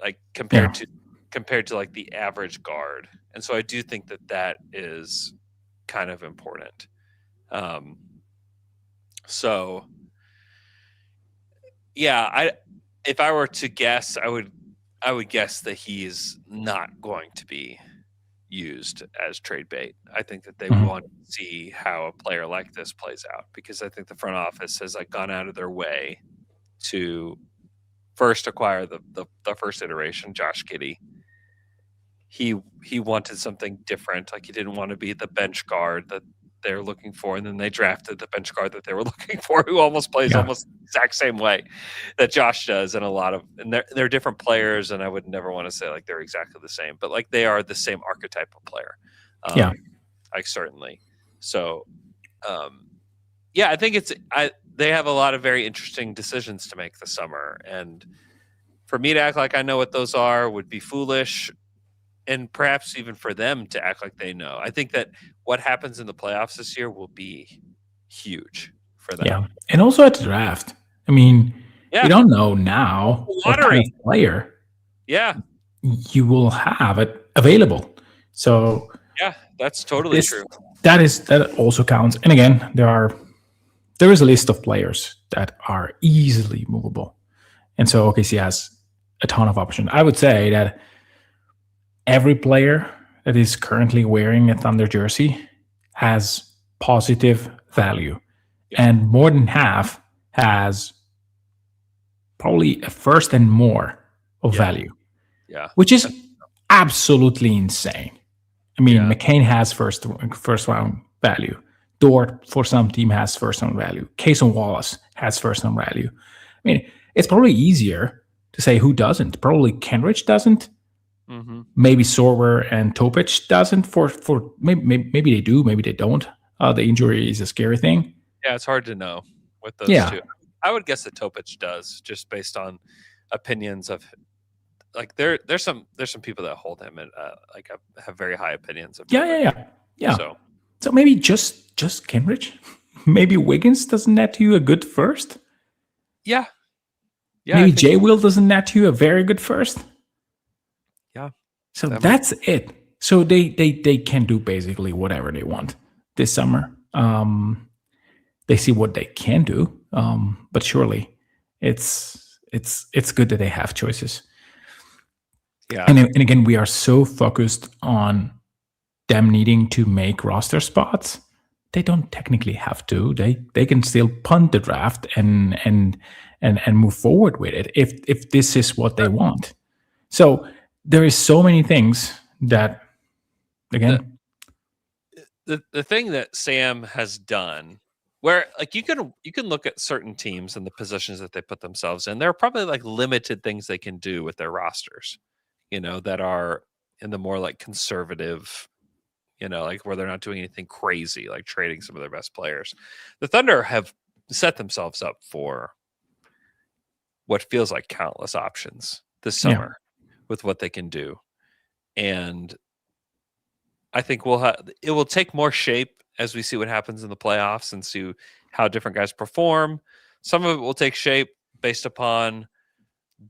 like compared to like the average guard, and so I do think that is kind of important. So yeah, if I were to guess, I would guess that he's not going to be used as trade bait. I think that they want to see how a player like this plays out, because I think the front office has like gone out of their way to first acquire the first iteration, Josh Giddey. He wanted something different. Like, he didn't want to be the bench guard that they're looking for, and then they drafted the bench guard that they were looking for, who almost plays almost the exact same way that Josh does. And they're different players, and I would never want to say like they're exactly the same, but like they are the same archetype of player. Like, certainly. So I think they have a lot of very interesting decisions to make this summer, and for me to act like I know what those are would be foolish, and perhaps even for them to act like they know. I think that what happens in the playoffs this year will be huge for them. Yeah, and also at the draft. I mean, you don't know now what kind of player you will have it available. So yeah, that's totally true. That also counts. And again, there is a list of players that are easily movable, and so OKC has a ton of options. I would say that every player that is currently wearing a Thunder jersey has positive value, and more than half has probably a first and more of value, which is absolutely insane. I mean, McCain has first round value. Dort, for some team, has first round value. Cason Wallace has first round value. I mean, it's probably easier to say who doesn't. Probably Kenrich doesn't. Maybe Sorber and Topic doesn't. For maybe they do, maybe they don't. The injury is a scary thing. Yeah, it's hard to know with those two. I would guess that Topic does, just based on opinions of like there's some people that hold him and like have very high opinions of him. Yeah. So maybe just Kenrich. Maybe Wiggins doesn't net you a good first. Yeah. Maybe J Will doesn't net you a very good first. Yeah. So that's it. So they can do basically whatever they want this summer. They see what they can do. But surely it's good that they have choices. Yeah. And again, we are so focused on them needing to make roster spots. They don't technically have to. They can still punt the draft and move forward with it if this is what they want. So there is so many things that, again, the thing that Sam has done, where like you can look at certain teams and the positions that they put themselves in. There are probably like limited things they can do with their rosters, that are in the more like conservative, like where they're not doing anything crazy, like trading some of their best players. The Thunder have set themselves up for what feels like countless options this summer with what they can do. And I think it will take more shape as we see what happens in the playoffs and see how different guys perform. Some of it will take shape based upon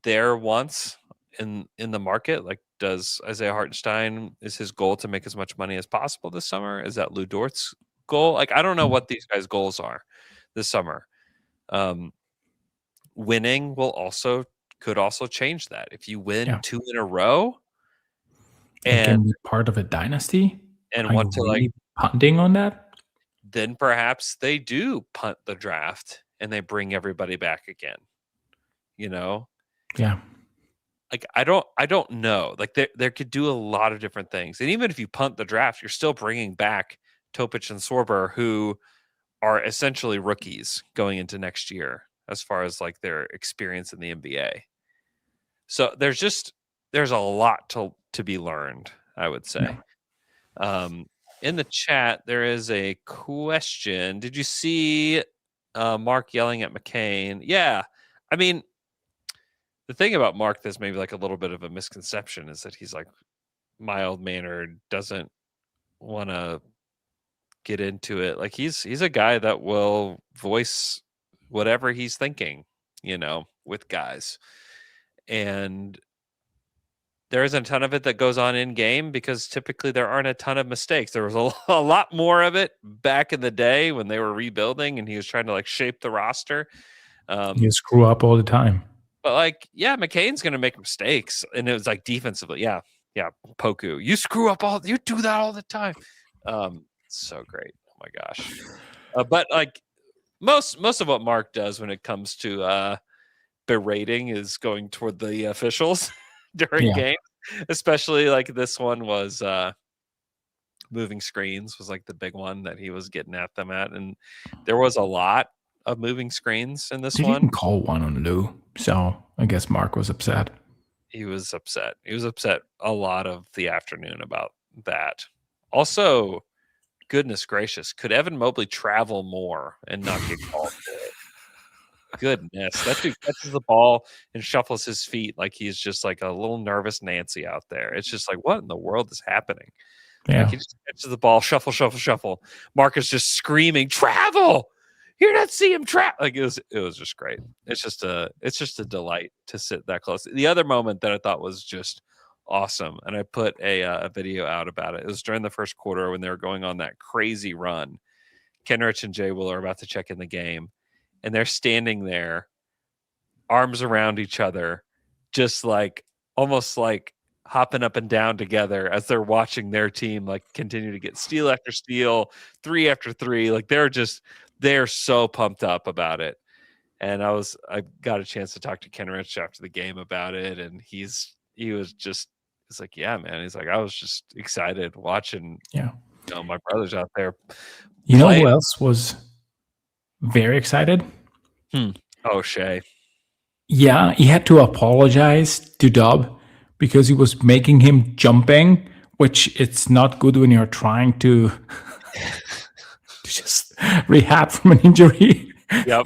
their wants in the market. Like, does Isaiah Hartenstein, is his goal to make as much money as possible this summer? Is that Lou Dort's goal? Like, I don't know what these guys' goals are this summer. Winning could also change that. If you win 2 in a row and can be part of a dynasty and want to really punting on that, then perhaps they do punt the draft and they bring everybody back again. Yeah. Like, I don't know. Like, there could do a lot of different things. And even if you punt the draft, you're still bringing back Topic and Sorber, who are essentially rookies going into next year as far as like their experience in the NBA. So there's a lot to to be learned, I would say. In the chat, there is a question. Did you see Mark yelling at McCain? Yeah. I mean, the thing about Mark that's maybe like a little bit of a misconception is that he's like mild-mannered, doesn't want to get into it. Like he's a guy that will voice whatever he's thinking, with guys. And there isn't a ton of it that goes on in game because typically there aren't a ton of mistakes. There was a lot more of it back in the day when they were rebuilding and he was trying to like shape the roster. You screw up all the time. But like, yeah, McCain's going to make mistakes. And it was like defensively. Yeah. Poku, you screw up you do that all the time. So great. Oh my gosh. But like most of what Mark does when it comes to berating is going toward the officials during games, especially like this one was moving screens was like the big one that he was getting at them at. And there was a lot of moving screens in this They one. didn't call one on Lou, so I guess Mark was upset. He was upset. He was upset a lot of the afternoon about that. Also, goodness gracious, could Evan Mobley travel more and not get called for it? Goodness, that dude catches the ball and shuffles his feet like he's just like a little nervous Nancy out there. It's just like, what in the world is happening? Yeah. Like he just catches the ball, shuffle. Mark is just screaming, travel! You're not seeing him travel. Like it was just great. It's just a delight to sit that close. The other moment that I thought was just awesome, and I put a video out about it. It was during the first quarter when they were going on that crazy run. Kenrich and Jay Will are about to check in the game. And they're standing there, arms around each other, just like almost like hopping up and down together as they're watching their team like continue to get steal after steal, 3 after 3. Like they're so pumped up about it. And I got a chance to talk to Kenrich after the game about it, and he was like, yeah, man. He's like, I was just excited watching. My brothers out there. You know who else was very excited? Oh, Shai. Yeah, he had to apologize to Dub because he was making him jumping, which it's not good when you're trying to just rehab from an injury. Yep.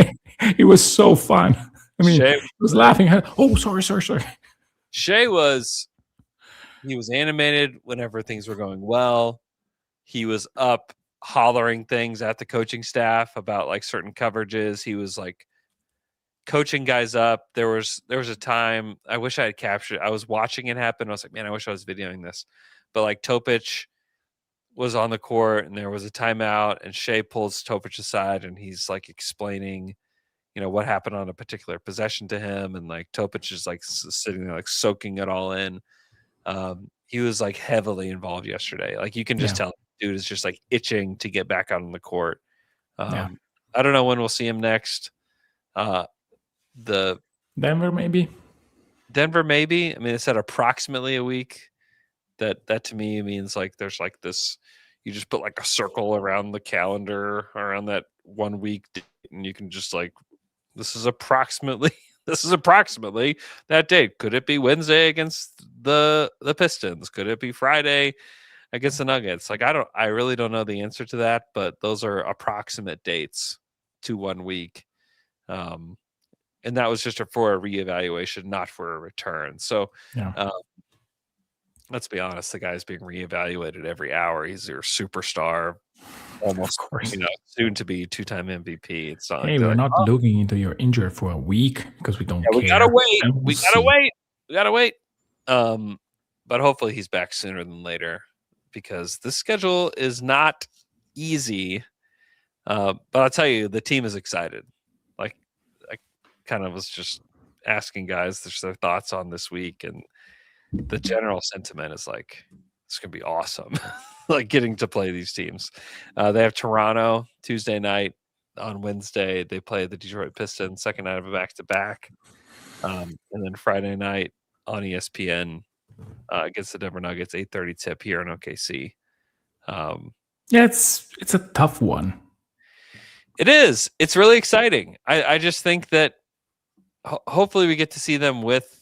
It was so fun. I mean, Shai, he was laughing. Oh, sorry. Shai was animated whenever things were going well. He was up hollering things at the coaching staff about like certain coverages. He was like coaching guys up. There was a time I wish I had captured it. I was watching it happen. I was like, man, I wish I was videoing this. But like Topic was on the court and there was a timeout and Shai pulls Topic aside and he's like explaining, what happened on a particular possession to him. And like Topic is like sitting there, like soaking it all in. He was like heavily involved yesterday. Like you can just tell dude is just like itching to get back out on the court. I don't know when we'll see him next. The Denver maybe. I mean, it said approximately a week. That to me means like there's like this. You just put like a circle around the calendar around that 1 week, and you can just like, this is approximately that date. Could it be Wednesday against the Pistons? Could it be Friday against the Nuggets? Like I really don't know the answer to that, but those are approximate dates to 1 week. And that was just for a reevaluation, not for a return. So let's be honest, the guy's being reevaluated every hour. He's your superstar, almost, soon to be 2-time MVP. It's not we're not looking into your injury for a week because we don't care. We gotta wait. But hopefully he's back sooner than later because this schedule is not easy. But I'll tell you, the team is excited. Like I kind of was just asking guys their thoughts on this week, and the general sentiment is like, it's going to be awesome. Like getting to play these teams. They have Toronto Tuesday night. On Wednesday, they play the Detroit Pistons, second night of a back-to-back. And then Friday night on ESPN against the Denver Nuggets, 8:30 tip here in OKC. It's a tough one. It is. It's really exciting. I just think that hopefully we get to see them with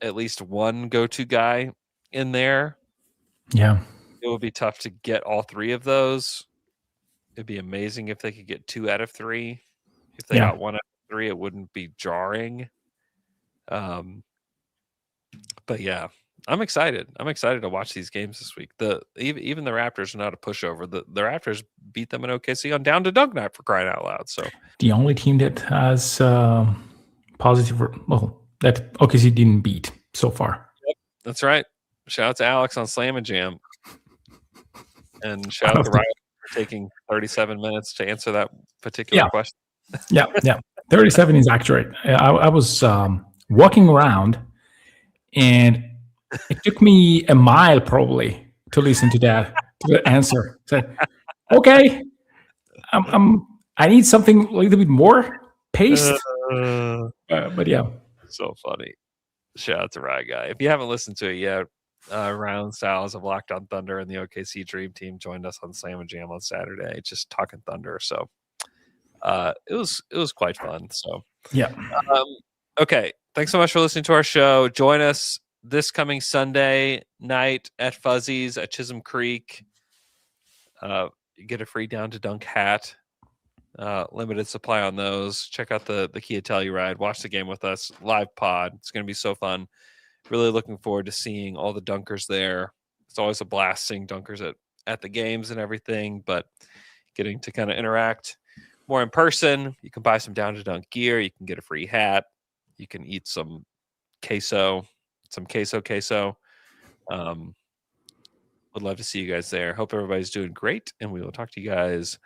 at least one go-to guy in there. Yeah. It would be tough to get all 3 of those. It'd be amazing if they could get 2 out of 3. If they got 1 out of 3, it wouldn't be jarring. But yeah, I'm excited. I'm excited to watch these games this week. Even the Raptors are not a pushover. The Raptors beat them in OKC on down to dunk night, for crying out loud. So The only team that has positive, that OKC didn't beat so far. Yep, that's right. Shout out to Alex on Slam and Jam. And shout out to Ryan for taking 37 minutes to answer that particular question. Yeah. 37 is accurate. I was walking around, and it took me a mile probably to listen to the answer. Said, okay, I need something a little bit more paste. But yeah. So funny. Shout out to Ryan Guy. If you haven't listened to it yet, Ryan Styles of Locked on Thunder and the OKC Dream Team joined us on Slam and Jam on Saturday, just talking Thunder. So it was quite fun. So yeah. Okay. Thanks so much for listening to our show. Join us this coming Sunday night at Fuzzy's at Chisholm Creek. You get a free Down to Dunk hat. Limited supply on those. Check out the Kia Telluride. Watch the game with us. Live pod. It's going to be so fun. Really looking forward to seeing all the dunkers there. It's always a blast seeing dunkers at the games and everything, but getting to kind of interact more in person. You can buy some Down to Dunk gear. You can get a free hat. You can eat some queso. Would love to see you guys there. Hope everybody's doing great, and we will talk to you guys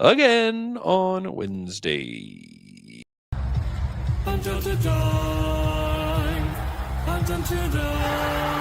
again on Wednesday. Until to die, until to die.